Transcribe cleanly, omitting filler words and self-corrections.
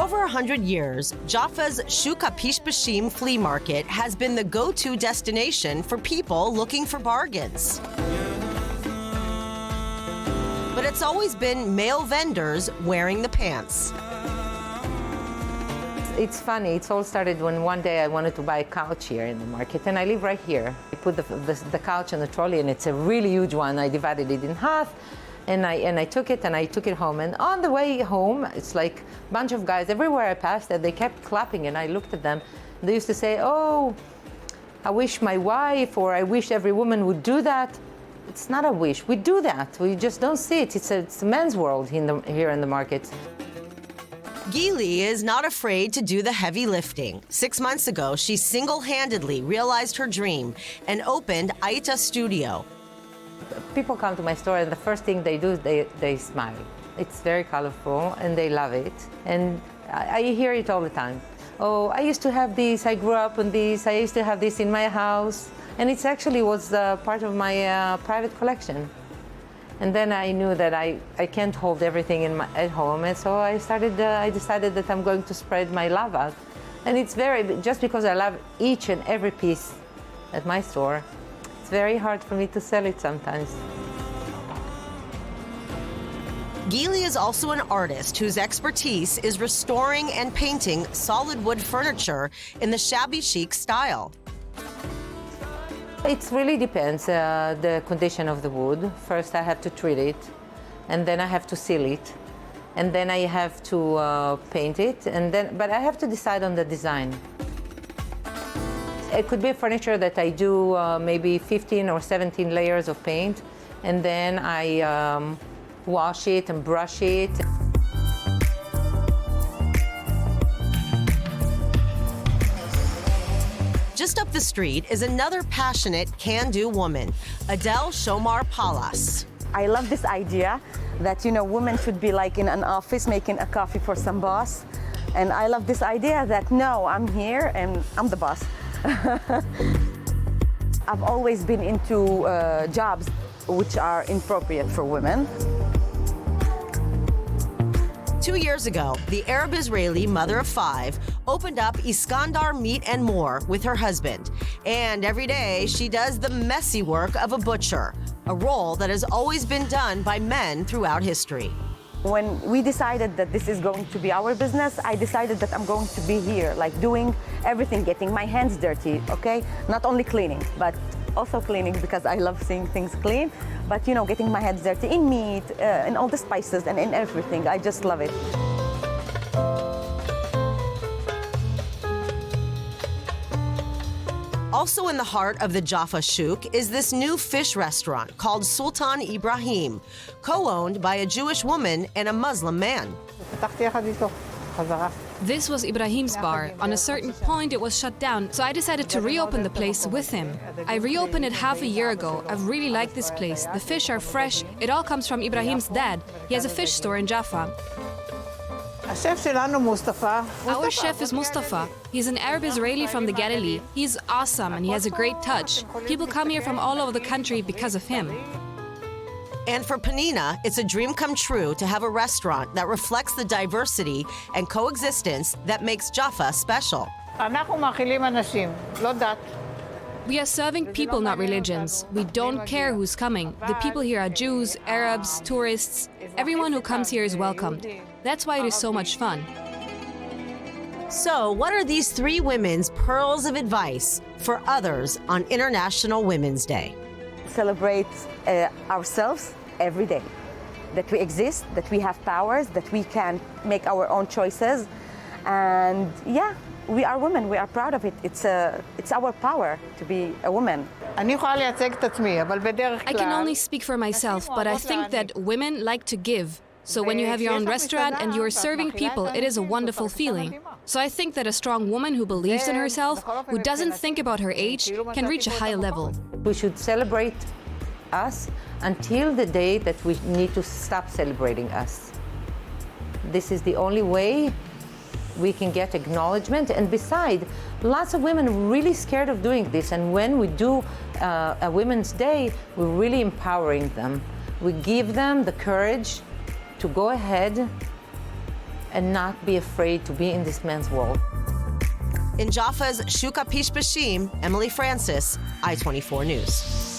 over 100 years, Jaffa's Shuk HaPishpeshim Flea Market has been the go-to destination for people looking for bargains. But it's always been male vendors wearing the pants. It's funny, it all started when one day I wanted to buy a couch here in the market, and I live right here. I put the couch on the trolley, and it's a really huge one. I divided it in half, and I took it home. And on the way home, it's like a bunch of guys everywhere I passed that they kept clapping, and I looked at them. They used to say, "Oh, I wish my wife," or "I wish every woman would do that." It's not a wish. We do that. We just don't see it. It's a men's world here in the market. Gili is not afraid to do the heavy lifting. 6 months ago, she single-handedly realized her dream and opened Aita Studio. People come to my store, and the first thing they do is they smile. It's very colorful, and they love it. And I hear it all the time. "Oh, I used to have this. I grew up on this. I used to have this in my house." And it actually was part of my private collection. And then I knew that I can't hold everything at home, and so I decided that I'm going to spread my love out. And it's just because I love each and every piece at my store, it's very hard for me to sell it sometimes. Gili is also an artist whose expertise is restoring and painting solid wood furniture in the shabby chic style. It really depends, the condition of the wood. First I have to treat it, and then I have to seal it, and then I have to paint it, but I have to decide on the design. It could be furniture that I do maybe 15 or 17 layers of paint, and then I wash it and brush it. Just up the street is another passionate can-do woman, Adele Shomar Palas. I love this idea that, women should be like in an office making a coffee for some boss. And I love this idea that, no, I'm here and I'm the boss. I've always been into jobs which are inappropriate for women. 2 years ago, the Arab-Israeli mother of 5 opened up Iskandar Meat and More with her husband. And every day, she does the messy work of a butcher, a role that has always been done by men throughout history. When we decided that this is going to be our business, I decided that I'm going to be here, like doing everything, getting my hands dirty, okay? Not only cleaning, but also cleaning because I love seeing things clean, but getting my hands dirty in meat, in all the spices and in everything. I just love it. Also in the heart of the Jaffa Shuk is this new fish restaurant called Sultan Ibrahim, co-owned by a Jewish woman and a Muslim man. This was Ibrahim's bar. On a certain point, it was shut down, so I decided to reopen the place with him. I reopened it half a year ago. I've really liked this place. The fish are fresh. It all comes from Ibrahim's dad. He has a fish store in Jaffa. Our chef is Mustafa. He's an Arab Israeli from the Galilee. He's awesome and he has a great touch. People come here from all over the country because of him. And for Penina, it's a dream come true to have a restaurant that reflects the diversity and coexistence that makes Jaffa special. We are serving people, not religions. We don't care who's coming. The people here are Jews, Arabs, tourists. Everyone who comes here is welcomed. That's why it is so much fun. So, what are these 3 women's pearls of advice for others on International Women's Day? Celebrate ourselves every day. That we exist, that we have powers, that we can make our own choices. And yeah, we are women, we are proud of it. It's our power to be a woman. I can only speak for myself, but I think that women like to give. So when you have your own restaurant and you are serving people, it is a wonderful feeling. So I think that a strong woman who believes in herself, who doesn't think about her age, can reach a high level. We should celebrate us until the day that we need to stop celebrating us. This is the only way we can get acknowledgement. And besides, lots of women are really scared of doing this. And when we do a Women's Day, we're really empowering them. We give them the courage to go ahead and not be afraid to be in this man's world. In Jaffa's Shuk HaPishpeshim, Emily Francis, I-24 News.